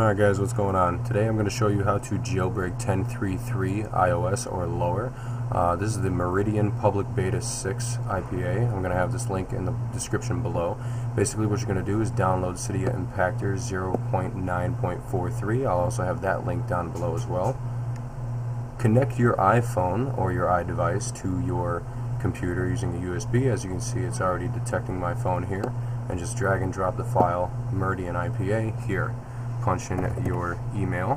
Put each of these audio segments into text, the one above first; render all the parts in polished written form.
Alright guys, what's going on? Today I'm going to show you how to jailbreak 10.3.3 iOS or lower. This is the Meridian Public Beta 6 IPA. I'm going to have this link in the description below. Basically what you're going to do is download Cydia Impactor 0.9.43. I'll also have that link down below as well. Connect your iPhone or your iDevice to your computer using a USB. As you can see, it's already detecting my phone here. And just drag and drop the file Meridian IPA here. Punch in your email,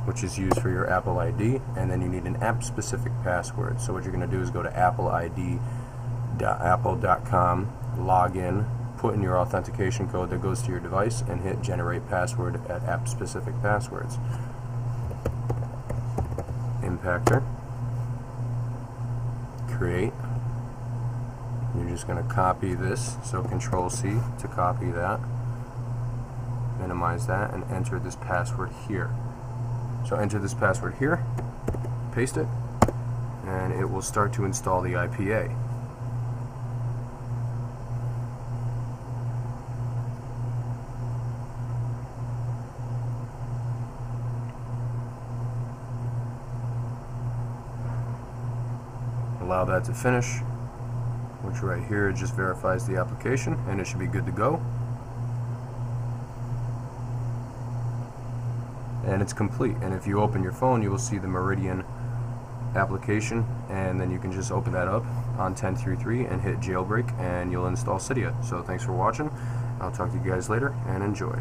which is used for your Apple ID, and then you need an app-specific password. So what you're going to do is go to appleid.apple.com, log in, put in your authentication code that goes to your device, and hit generate password at app-specific passwords. Impactor, create. You're just going to copy this, so Control-C to copy that, minimize that, and enter this password here. So enter this password here, paste it, and it will start to install the IPA. Allow that to finish, which right here just verifies the application, and it should be good to go. And it's complete. And if you open your phone, you will see the Meridian application, and then you can just open that up on 10.3.3 and hit jailbreak, and you'll install Cydia. So thanks for watching. I'll talk to you guys later, and enjoy.